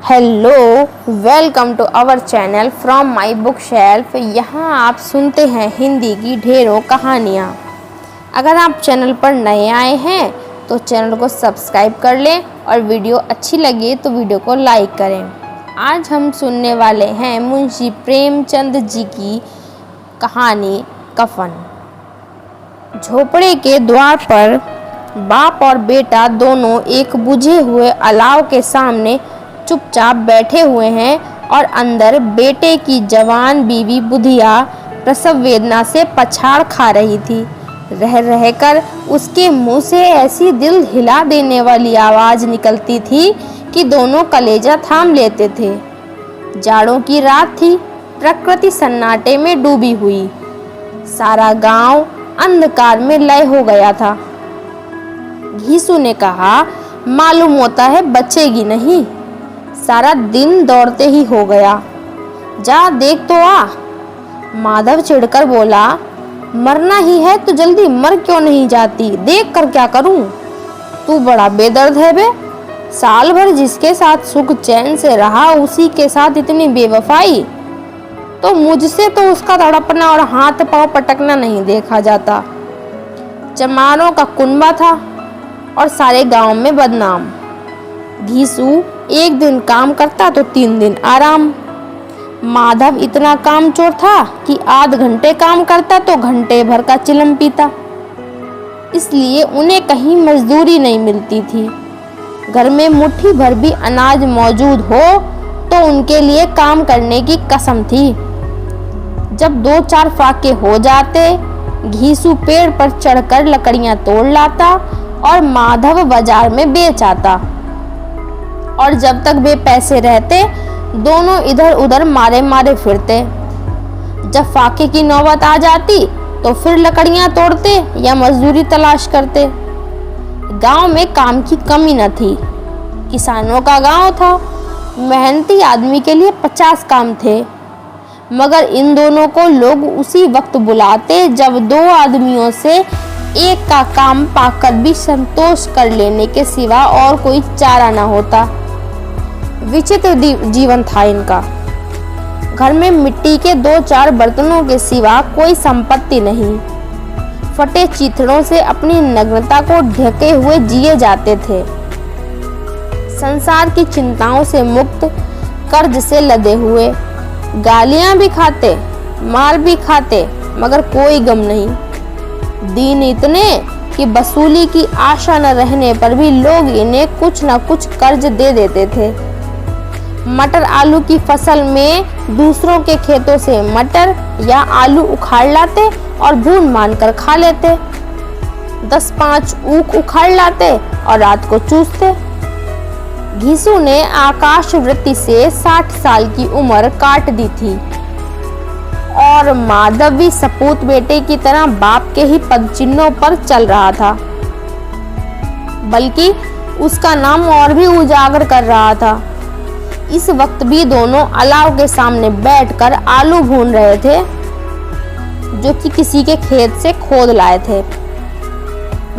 Hello, welcome to our channel from my bookshelf. यहाँ आप सुनते हैं हिंदी की ढेरों कहानियाँ। अगर आप चैनल पर नए आए हैं तो चैनल को सब्सक्राइब कर लें और वीडियो अच्छी लगे तो वीडियो को लाइक करें। आज हम सुनने वाले हैं मुंशी प्रेमचंद जी की कहानी कफन। झोपड़े के द्वार पर बाप और बेटा दोनों एक बुझे हुए अलाव के सामने चुपचाप बैठे हुए हैं और अंदर बेटे की जवान बीवी बुधिया प्रसव वेदना से पछाड़ खा रही थी। रह रहकर उसके मुंह से ऐसी दिल हिला देने वाली आवाज़ निकलती थी कि दोनों कलेजा थाम लेते थे। जाड़ों की रात थी, प्रकृति सन्नाटे में डूबी हुई। सारा गांव अंधकार में लय हो गया था। घीसू ने कहा, मालूम होता है बचेगी नहीं, सारा दिन दौड़ते ही हो गया। जा देख तो आ। माधव चिढ़कर बोला, मरना ही है तो जल्दी मर क्यों नहीं जाती, देख कर क्या करूं। तू बड़ा बेदर्द है बे। साल भर जिसके साथ सुख चैन से रहा उसी के साथ इतनी बेवफाई। तो मुझसे तो उसका तड़पना और हाथ पांव पटकना नहीं देखा जाता। चमारों का कुनबा था और सारे गांव में बदनाम। घीसू एक दिन काम करता तो 3 दिन आराम। माधव इतना कामचोर था कि आध घंटे काम करता तो घंटे भर का चिलम पीता। इसलिए उन्हें कहीं मजदूरी नहीं मिलती थी। घर में मुट्ठी भर भी अनाज मौजूद हो तो उनके लिए काम करने की कसम थी। जब 2-4 फाके हो जाते, घीसू पेड़ पर चढ़कर लकड़ियां तोड़ लाता और माधव बाजार में बेच आता। और जब तक वे पैसे रहते दोनों इधर उधर मारे मारे फिरते। जब फाके की नौबत आ जाती तो फिर लकड़ियां तोड़ते या मजदूरी तलाश करते। गांव में काम की कमी न थी। किसानों का गांव था। मेहनती आदमी के लिए 50 काम थे, मगर इन दोनों को लोग उसी वक्त बुलाते जब 2 आदमियों से एक का काम पाकर भी संतोष कर लेने के सिवा और कोई चारा न होता। विचित्र जीवन था इनका। घर में मिट्टी के 2-4 बर्तनों के सिवा कोई संपत्ति नहीं। फटे चीथड़ों से अपनी नग्नता को ढके हुए जिए जाते थे। संसार की चिंताओं से मुक्त, कर्ज से लदे हुए, गालियां भी खाते, मार भी खाते, मगर कोई गम नहीं। दीन इतने कि वसूली की आशा न रहने पर भी लोग इन्हें कुछ न कुछ कर्ज दे देते थे। मटर आलू की फसल में दूसरों के खेतों से मटर या आलू उखाड़ लाते और भून मान कर खा लेते। 10-5 ऊख उखाड़ लाते और रात को चूसते। घीसू ने आकाश वृत्ति से 60 साल की उम्र काट दी थी और माधव भी सपूत बेटे की तरह बाप के ही पदचिन्हों पर चल रहा था, बल्कि उसका नाम और भी उजागर कर रहा था। इस वक्त भी दोनों अलाव के सामने बैठकर आलू भून रहे थे, जो कि किसी के खेत से खोद लाए थे।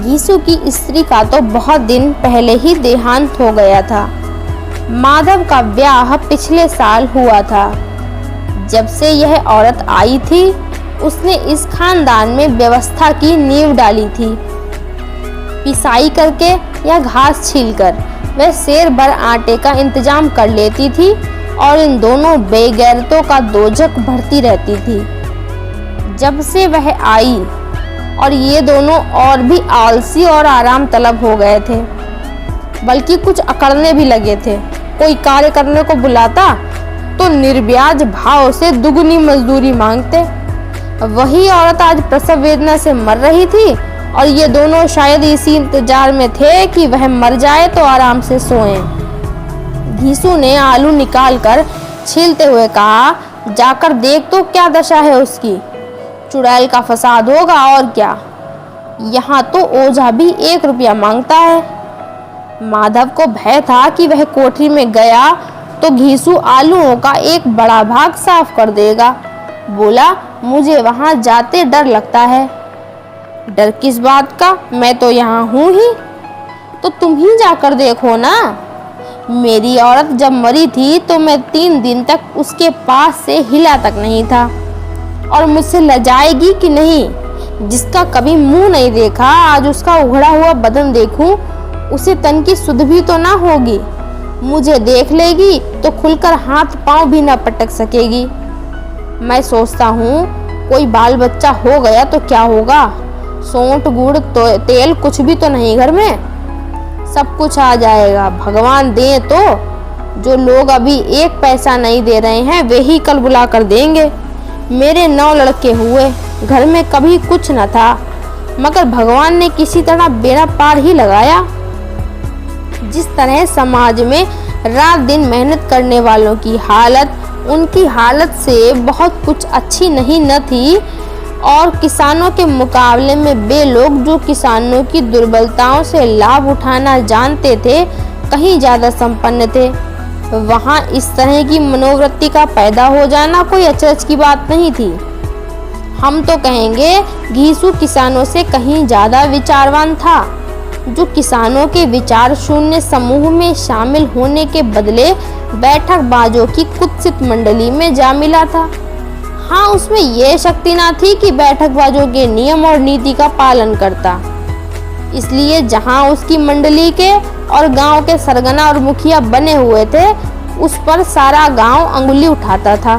घीसू की स्त्री का तो बहुत दिन पहले ही देहांत हो गया था। माधव का ब्याह पिछले साल हुआ था। जब से यह औरत आई थी उसने इस खानदान में व्यवस्था की नींव डाली थी। पिसाई करके या घास छीलकर वह शेर भर आटे का इंतजाम कर लेती थी और इन दोनों बेगैरतों का दोजक भरती रहती थी। जब से वह आई और ये दोनों और भी आलसी और आराम तलब हो गए थे, बल्कि कुछ अकड़ने भी लगे थे। कोई कार्य करने को बुलाता तो निर्ब्याज भाव से दुगनी मजदूरी मांगते। वही औरत आज प्रसव वेदना से मर रही थी और ये दोनों शायद इसी इंतजार में थे कि वह मर जाए तो आराम से सोएं। घीसू ने आलू निकालकर छीलते हुए कहा, जाकर देख तो क्या दशा है उसकी। चुड़ैल का फसाद होगा और क्या। यहाँ तो ओझा भी 1 रुपया मांगता है। माधव को भय था कि वह कोठरी में गया तो घीसू आलूओं का एक बड़ा भाग साफ कर देगा। बोला, मुझे वहां जाते डर लगता है। डर किस बात का, मैं तो यहाँ हूँ ही। तो तुम ही जाकर देखो ना। मेरी औरत जब मरी थी तो मैं 3 दिन तक उसके पास से हिला तक नहीं था। और मुझसे लजाएगी कि नहीं? जिसका कभी मुंह नहीं देखा, आज उसका उघड़ा हुआ बदन देखूं, उसे तन की सुध भी तो ना होगी। मुझे देख लेगी तो खुलकर हाथ पांव भी ना पटक सकेगी। मैं सोचता हूँ कोई बाल बच्चा हो गया तो क्या होगा? सोंठ गुड़ तो तेल कुछ भी तो नहीं घर में। सब कुछ आ जाएगा, भगवान दे तो। जो लोग अभी 1 पैसा नहीं दे रहे हैं वे ही कल बुला कर देंगे। मेरे 9 लड़के हुए, घर में कभी कुछ न था, मगर भगवान ने किसी तरह बेड़ा पार ही लगाया। जिस तरह समाज में रात दिन मेहनत करने वालों की हालत उनकी हालत से बहुत कुछ अच्छी नहीं न थी, और किसानों के मुकाबले में वे लोग जो किसानों की दुर्बलताओं से लाभ उठाना जानते थे कहीं ज़्यादा संपन्न थे। वहाँ इस तरह की मनोवृत्ति का पैदा हो जाना कोई अचरज की बात नहीं थी। हम तो कहेंगे घीसू किसानों से कहीं ज़्यादा विचारवान था, जो किसानों के विचार शून्य समूह में शामिल होने के बदले बैठकबाजों की कुत्सित मंडली में जा मिला था। हाँ, उसमें यह शक्ति ना थी कि बैठकबाजों के नियम और नीति का पालन करता। इसलिए जहाँ उसकी मंडली के और गांव के सरगना और मुखिया बने हुए थे, उस पर सारा गांव अंगुली उठाता था।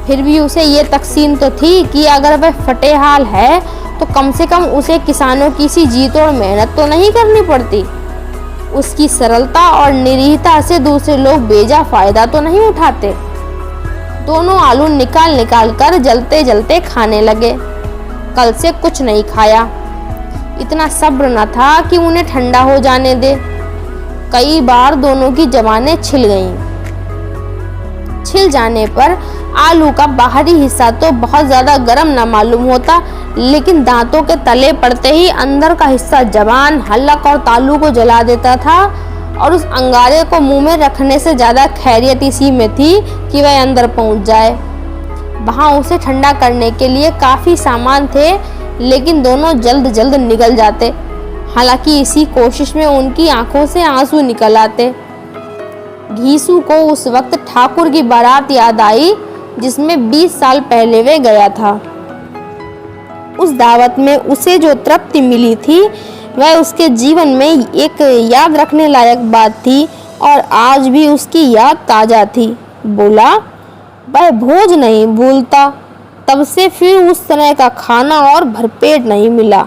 फिर भी उसे ये तकसीम तो थी कि अगर वह फटेहाल है तो कम से कम उसे किसानों की सी जी तोड़ मेहनत तो नहीं करनी पड़ती। उसकी सरलता और निरीहता से दूसरे लोग बेजा फायदा तो नहीं उठाते। दोनों आलू निकाल निकाल कर जलते जलते खाने लगे। कल से कुछ नहीं खाया। इतना सब्र न था कि उन्हें ठंडा हो जाने दे। कई बार दोनों की जबानें छिल गईं। छिल जाने पर आलू का बाहरी हिस्सा तो बहुत ज़्यादा गर्म न मालूम होता, लेकिन दांतों के तले पड़ते ही अंदर का हिस्सा जबान, हलक और तालू को जला देता था। और उस अंगारे को मुंह में रखने से ज़्यादा खैरियत इसी में थी कि वह अंदर पहुंच जाए। वहाँ उसे ठंडा करने के लिए काफ़ी सामान थे, लेकिन दोनों जल्द जल्द निकल जाते। हालांकि इसी कोशिश में उनकी आंखों से आंसू निकल आते। घीसू को उस वक्त ठाकुर की बारात याद आई जिसमें 20 साल पहले वे गया था। उस दावत में उसे जो तृप्ति मिली थी वह उसके जीवन में एक याद रखने लायक बात थी, और आज भी उसकी याद ताज़ा थी। बोला, वह भोज नहीं भूलता। तब से फिर उस तरह का खाना और भरपेट नहीं मिला।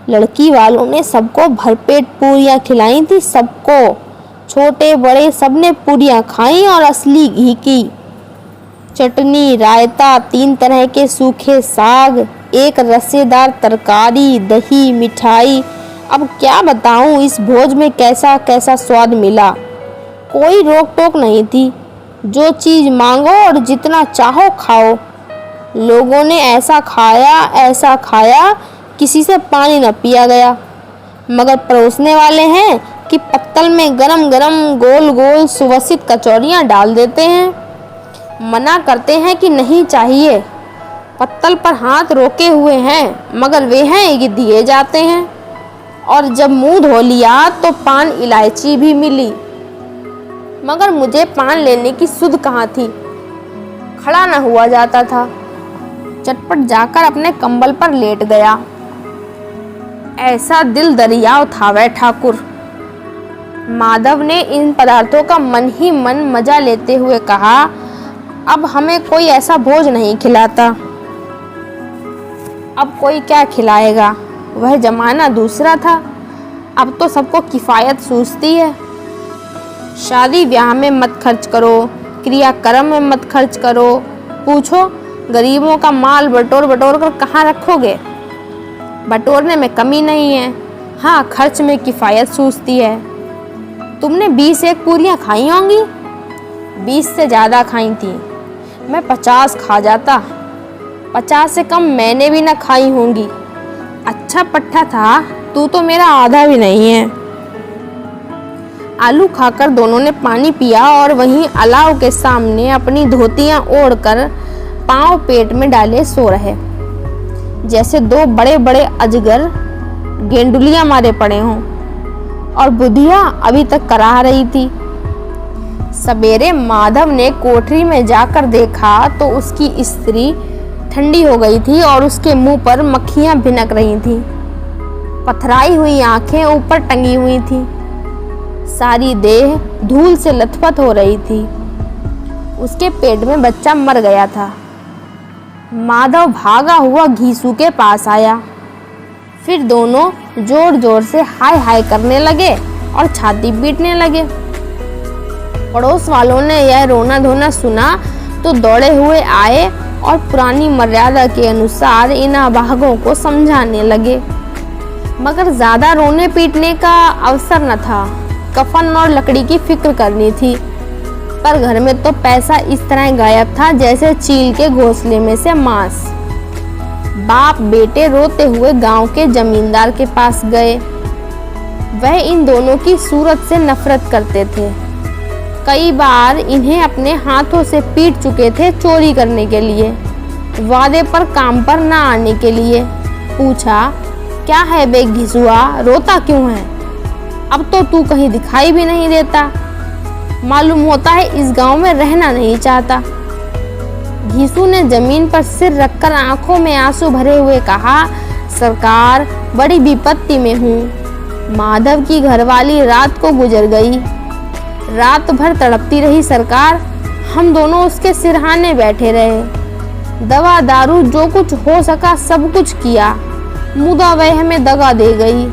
लड़की वालों ने सबको भरपेट पूरियां खिलाई थी। सबको, छोटे बड़े सबने पूरियां खाई, और असली घी की चटनी, रायता, 3 तरह के सूखे साग, एक रसेदार तरकारी, दही, मिठाई। अब क्या बताऊं इस भोज में कैसा कैसा स्वाद मिला। कोई रोक टोक नहीं थी। जो चीज़ मांगो और जितना चाहो खाओ। लोगों ने ऐसा खाया किसी से पानी न पिया गया। मगर परोसने वाले हैं कि पत्तल में गरम गरम गोल गोल सुवासित कचौरियाँ डाल देते हैं। मना करते हैं कि नहीं चाहिए। पत्तल पर हाथ रोके हुए हैं, मगर वे हैं कि दिए जाते हैं। और जब मुंह धो लिया तो पान इलायची भी मिली, मगर मुझे पान लेने की सुध कहाँ थी। खड़ा न हुआ जाता था। चटपट जाकर अपने कंबल पर लेट गया। ऐसा दिल दरियाव था वह ठाकुर। माधव ने इन पदार्थों का मन ही मन मजा लेते हुए कहा, अब हमें कोई ऐसा भोज नहीं खिलाता। अब कोई क्या खिलाएगा? वह जमाना दूसरा था। अब तो सबको किफ़ायत सूझती है। शादी ब्याह में मत खर्च करो, क्रियाक्रम में मत खर्च करो। पूछो, गरीबों का माल बटोर बटोर कर कहाँ रखोगे? बटोरने में कमी नहीं है, हाँ खर्च में किफ़ायत सूझती है। तुमने 21 पूरियाँ खाई होंगी। 20 से ज़्यादा खाई थी। मैं 50 खा जाता। 50 से कम मैंने भी ना खाई होंगी। अच्छा पट्टा था, तू तो मेरा आधा भी नहीं है। आलू खाकर दोनों ने पानी पिया और वहीं अलाव के सामने अपनी धोतियां ओढ़कर पांव पेट में डाले सो रहे, जैसे 2 बड़े बड़े अजगर गेंडुलियां मारे पड़े हों। और बुधिया अभी तक कराह रही थी। सवेरे माधव ने कोठरी में जाकर देखा तो उसकी स्त्री ठंडी हो गई थी और उसके मुंह पर मक्खियां भिनक रही थीं। पथराई हुई आंखें ऊपर टंगी हुई थी। सारी देह धूल से लथपथ हो रही थी। उसके पेट में बच्चा मर गया था। माधव भागा हुआ घीसू के पास आया। फिर दोनों जोर जोर से हाय हाय करने लगे और छाती पीटने लगे। पड़ोस वालों ने यह रोना धोना सुना तो दौड़े हुए आए और पुरानी मर्यादा के अनुसार इन अभागों को समझाने लगे, मगर ज्यादा रोने पीटने का अवसर न था। कफन और लकड़ी की फिक्र करनी थी, पर घर में तो पैसा इस तरह गायब था जैसे चील के घोंसले में से मांस। बाप बेटे रोते हुए गांव के जमींदार के पास गए। वह इन दोनों की सूरत से नफरत करते थे। कई बार इन्हें अपने हाथों से पीट चुके थे चोरी करने के लिए, वादे पर काम पर ना आने के लिए। पूछा, क्या है बे घिसुआ, रोता क्यों है? अब तो तू कहीं दिखाई भी नहीं देता। मालूम होता है इस गांव में रहना नहीं चाहता। घीसू ने जमीन पर सिर रखकर आंखों में आंसू भरे हुए कहा, सरकार, बड़ी विपत्ति में हूँ। माधव की घरवाली रात को गुजर गई। रात भर तड़पती रही सरकार। हम दोनों उसके सिरहाने बैठे रहे। दवा दारू जो कुछ हो सका सब कुछ किया, मुदा वह हमें दगा दे गई।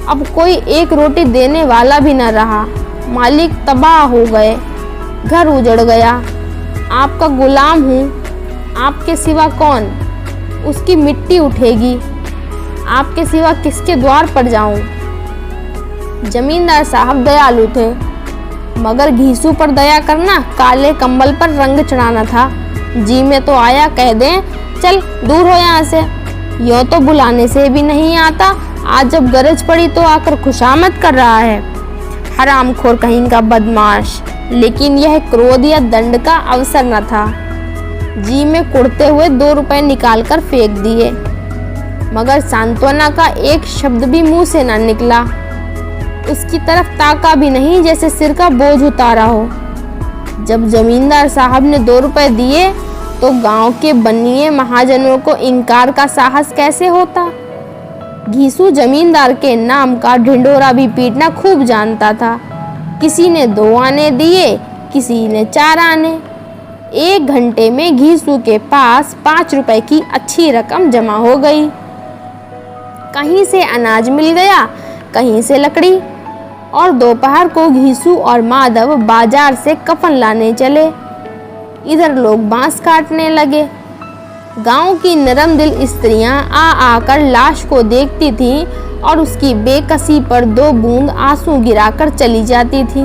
अब कोई एक रोटी देने वाला भी न रहा। मालिक तबाह हो गए, घर उजड़ गया। आपका गुलाम हूँ, आपके सिवा कौन? उसकी मिट्टी उठेगी, आपके सिवा किसके द्वार पर जाऊं? जमींदार साहब दयालु थे, मगर घीसू पर दया करना काले कंबल पर रंग चढ़ाना था। जी में तो आया कह दें, चल दूर हो यहाँ से। यूँ तो बुलाने से भी नहीं आता, आज जब गरज पड़ी तो आकर खुशामद कर रहा है। हरामखोर कहीं का बदमाश। लेकिन यह क्रोध या दंड का अवसर न था। जी में कुड़ते हुए 2 रुपए निकालकर फेंक दिए, मगर सांत्वना का एक शब्द भी मुंह से न निकला। उसकी तरफ ताका भी नहीं, जैसे सिर का बोझ उतारा हो। जब जमींदार साहब ने 2 रुपए दिए तो गांव के बनिए महाजनों को इनकार का साहस कैसे होता। घीसू जमींदार के नाम का ढिंढोरा भी पीटना खूब जानता था। किसी ने 2 आने दिए, किसी ने 4 आने। 1 घंटे में घीसू के पास 5 रुपए की अच्छी रकम जमा हो गई। कहीं से अनाज मिल गया, कहीं से लकड़ी, और दोपहर को घीसू और माधव बाजार से कफन लाने चले। इधर लोग बांस काटने लगे। गांव की नरम दिल स्त्रियां आ आकर लाश को देखती थीं और उसकी बेकसी पर 2 बूंद आंसू गिराकर चली जाती थीं।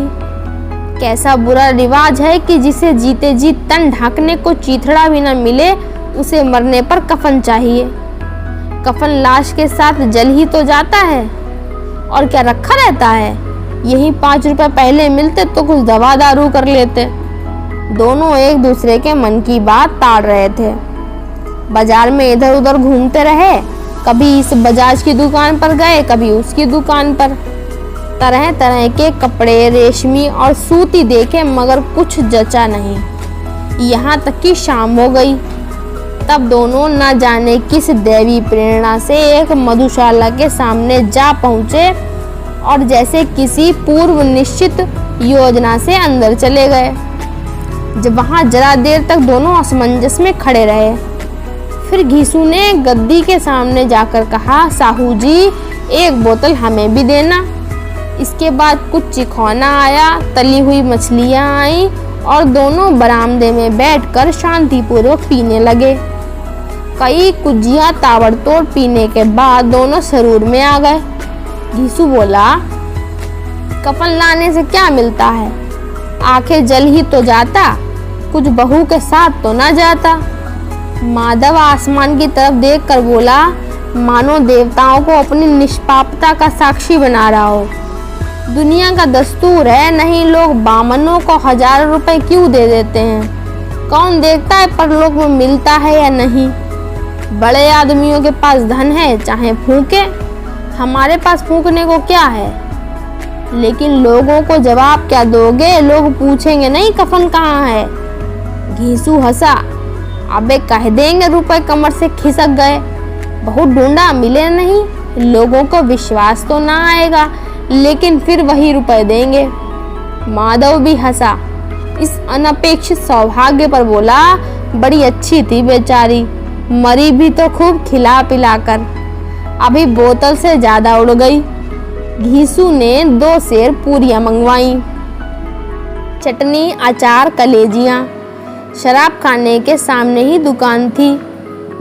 कैसा बुरा रिवाज है कि जिसे जीते जी तन ढांकने को चीथड़ा भी न मिले, उसे मरने पर कफन चाहिए। कफन लाश के साथ जल ही तो जाता है, और क्या रखा रहता है। यही 5 रुपए पहले मिलते तो कुछ दवा दारू कर लेते। दोनों एक दूसरे के मन की बात ताड़ रहे थे। बाजार में इधर उधर घूमते रहे। कभी इस बजाज की दुकान पर गए, कभी उसकी दुकान पर। तरह तरह के कपड़े, रेशमी और सूती देखे, मगर कुछ जचा नहीं। यहाँ तक कि शाम हो गई। तब दोनों न जाने किस दैवी प्रेरणा से एक मधुशाला के सामने जा पहुँचे और जैसे किसी पूर्व निश्चित योजना से अंदर चले गए। जब वहाँ जरा देर तक दोनों असमंजस में खड़े रहे। फिर घीसू ने गद्दी के सामने जाकर कहा, साहू जी, 1 बोतल हमें भी देना। इसके बाद कुछ चिखौना आया, तली हुई मछलियाँ आई और दोनों बरामदे में बैठकर शांतिपूर्वक पीने लगे। कई कुज्जियाँ ताबड़तोड़ पीने के बाद दोनों सरूर में आ गए। घीसू बोला, कफन लाने से क्या मिलता है? आखिर जल ही तो जाता, कुछ बहू के साथ तो ना जाता। माधव आसमान की तरफ देखकर बोला, मानो देवताओं को अपनी निष्पापता का साक्षी बना रहा हो। दुनिया का दस्तूर है, नहीं लोग बामनों को हजारों रुपए क्यों दे देते हैं। कौन देखता है परलोक में मिलता है या नहीं। बड़े आदमियों के पास धन है, चाहे फूके। हमारे पास फूकने को क्या है। लेकिन लोगों को जवाब क्या दोगे? लोग पूछेंगे नहीं कफन कहाँ है। घीसू हंसा। अबे कह देंगे रुपए कमर से खिसक गए, बहुत ढूंढा मिले नहीं। लोगों को विश्वास तो ना आएगा, लेकिन फिर वही रुपए देंगे। माधव भी हंसा। इस अनपेक्षित सौभाग्य पर बोला, बड़ी अच्छी थी बेचारी, मरी भी तो खूब खिला पिलाकर, अभी बोतल से ज्यादा उड़ गई। घीसू ने 2 सेर पूरियां मंगवाई, चटनी, अचार, कलेजियां। शराब खाने के सामने ही दुकान थी।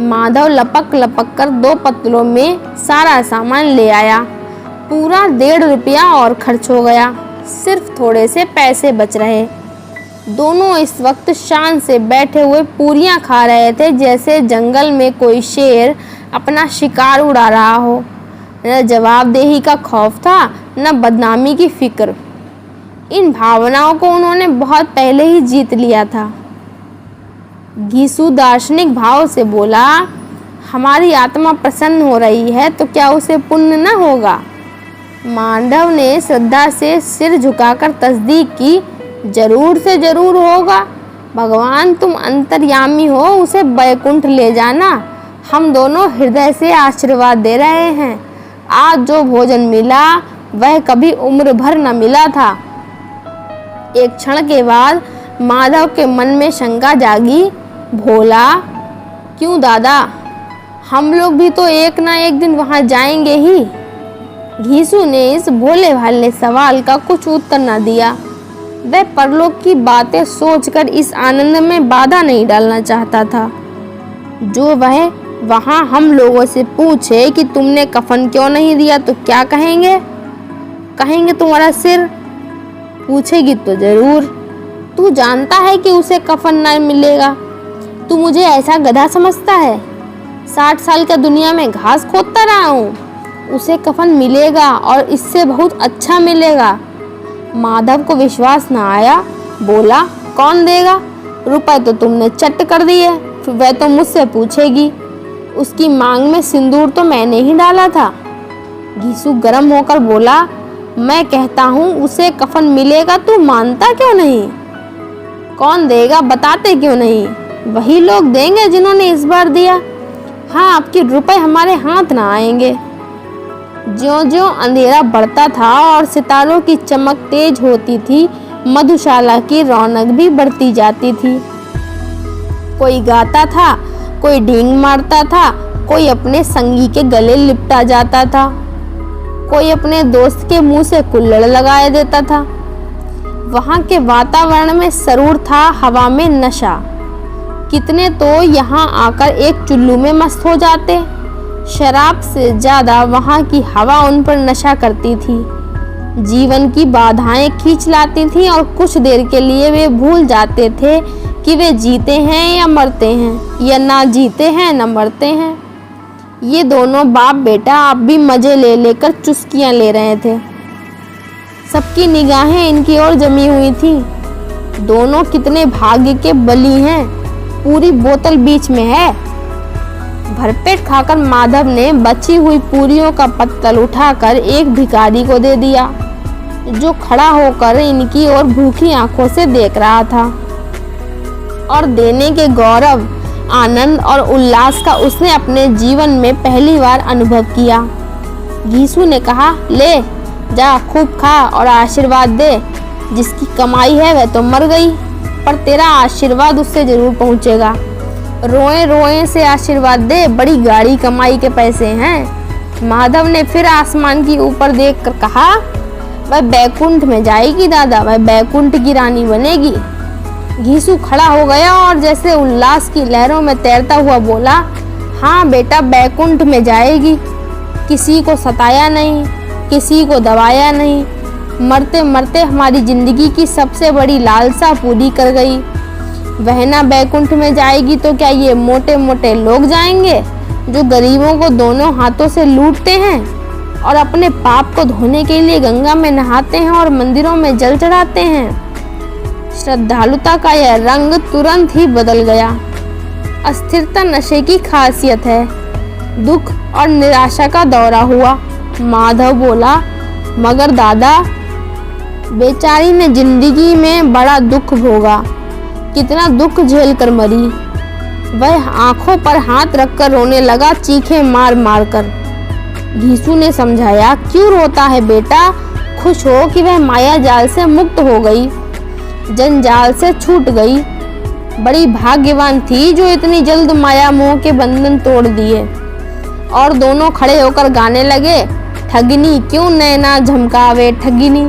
माधव लपक लपक कर 2 पत्तलों में सारा सामान ले आया। पूरा 1.5 रुपया और खर्च हो गया, सिर्फ थोड़े से पैसे बच रहे। दोनों इस वक्त शान से बैठे हुए पूरियां खा रहे थे, जैसे जंगल में कोई शेर अपना शिकार उड़ा रहा हो। न जवाबदेही का खौफ था, न बदनामी की फिक्र। इन भावनाओं को उन्होंने बहुत पहले ही जीत लिया था। घीसू दार्शनिक भाव से बोला, हमारी आत्मा प्रसन्न हो रही है तो क्या उसे पुण्य न होगा? माधव ने श्रद्धा से सिर झुकाकर तस्दीक की, जरूर से जरूर होगा। भगवान तुम अंतर्यामी हो, उसे बैकुंठ ले जाना। हम दोनों हृदय से आशीर्वाद दे रहे हैं। आज जो भोजन मिला वह कभी उम्र भर न मिला था। एक क्षण के बाद माधव के मन में शंका जागी। भोला, क्यों दादा, हम लोग भी तो एक ना एक दिन वहां जाएंगे ही। घीसू ने इस भोले भाले सवाल का कुछ उत्तर न दिया। वह परलोक की बातें सोचकर इस आनंद में बाधा नहीं डालना चाहता था। जो वह वहां हम लोगों से पूछे कि तुमने कफन क्यों नहीं दिया तो क्या कहेंगे? कहेंगे तुम्हारा सिर। पूछेगी तो जरूर। तू जानता है कि उसे कफन न मिलेगा। तू मुझे ऐसा गधा समझता है? 60 साल का दुनिया में घास खोदता रहा हूँ। उसे कफन मिलेगा और इससे बहुत अच्छा मिलेगा। माधव को विश्वास न आया। बोला, कौन देगा? रुपए तो तुमने चट कर दिए, फिर वह तो मुझसे पूछेगी। उसकी मांग में सिंदूर तो मैंने ही डाला था। घीसू गर्म होकर बोला, मैं कहता हूँ उसे कफन मिलेगा, तू मानता क्यों नहीं? कौन देगा, बताते क्यों नहीं? वही लोग देंगे जिन्होंने इस बार दिया। हाँ, आपके रुपए हमारे हाथ ना आएंगे। ज्यों-ज्यों अंधेरा बढ़ता था और सितारों की चमक तेज होती थी, मधुशाला की रौनक भी बढ़ती जाती थी। कोई गाता था, कोई ढींग मारता था, कोई अपने संगी के गले लिपटा जाता था, कोई अपने दोस्त के मुंह से कुल्हड़ लगाए देता था। वहां के वातावरण में सरूर था, हवा में नशा। कितने तो यहाँ आकर एक चुल्लू में मस्त हो जाते। शराब से ज्यादा वहाँ की हवा उन पर नशा करती थी, जीवन की बाधाएं खींच लाती थी और कुछ देर के लिए वे भूल जाते थे कि वे जीते हैं या मरते हैं, या ना जीते हैं न मरते हैं। ये दोनों बाप बेटा अब भी मजे ले लेकर चुस्कियां ले रहे थे। सबकी निगाहें इनकी ओर जमी हुई थी। दोनों कितने भाग्य के बली हैं। पूरी बोतल बीच में है। भरपेट खाकर माधव ने बची हुई पूरियों का पत्तल उठाकर एक भिखारी को दे दिया, जो खड़ा होकर इनकी ओर भूखी आंखों से देख रहा था। और देने के गौरव, आनंद और उल्लास का उसने अपने जीवन में पहली बार अनुभव किया। घीसू ने कहा, ले जा, खूब खा और आशीर्वाद दे। जिसकी कमाई है वह तो मर गई, पर तेरा आशीर्वाद उससे जरूर पहुंचेगा। रोए रोए से आशीर्वाद दे, बड़ी गाड़ी कमाई के पैसे हैं। माधव ने फिर आसमान की ऊपर देखकर कहा, वह बैकुंठ में जाएगी दादा, वह बैकुंठ की रानी बनेगी। घीसू खड़ा हो गया और जैसे उल्लास की लहरों में तैरता हुआ बोला, हाँ बेटा, बैकुंठ में जाएगी। किसी को सताया नहीं, किसी को दबाया नहीं, मरते मरते हमारी जिंदगी की सबसे बड़ी लालसा पूरी कर गई। वह ना बैकुंठ में जाएगी तो क्या ये मोटे मोटे लोग जाएंगे, जो गरीबों को दोनों हाथों से लूटते हैं और अपने पाप को धोने के लिए गंगा में नहाते हैं और मंदिरों में जल चढ़ाते हैं। श्रद्धालुता का यह रंग तुरंत ही बदल गया। अस्थिरता नशे की खासियत है। दुख और निराशा का दौरा हुआ। माधव बोला, मगर दादा, बेचारी ने जिंदगी में बड़ा दुख भोगा, कितना दुख झेल कर मरी। वह आंखों पर हाथ रखकर रोने लगा, चीखें मार मार कर। घीसू ने समझाया, क्यों रोता है बेटा, खुश हो कि वह माया जाल से मुक्त हो गई, जंजाल से छूट गई। बड़ी भाग्यवान थी जो इतनी जल्द माया मोह के बंधन तोड़ दिए। और दोनों खड़े होकर गाने लगे, ठगिनी क्यों नैना झमकावे ठगिनी।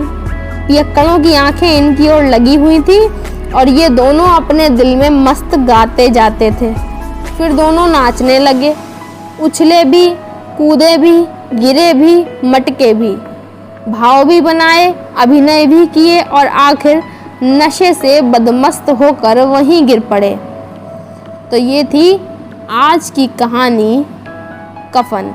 पियक्कड़ों की आंखें इनकी ओर लगी हुई थी और ये दोनों अपने दिल में मस्त गाते जाते थे। फिर दोनों नाचने लगे, उछले भी, कूदे भी, गिरे भी, मटके भी, भाव भी बनाए, अभिनय भी किए और आखिर नशे से बदमस्त होकर वहीं गिर पड़े। तो ये थी आज की कहानी कफन।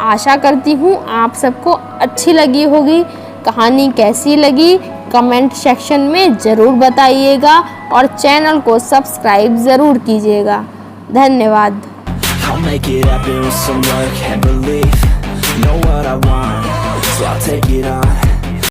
आशा करती हूँ आप सबको अच्छी लगी होगी। कहानी कैसी लगी कमेंट सेक्शन में ज़रूर बताइएगा और चैनल को सब्सक्राइब ज़रूर कीजिएगा। धन्यवाद। I'll make it happen with some work and belief. Know what I want, so I'll take it on.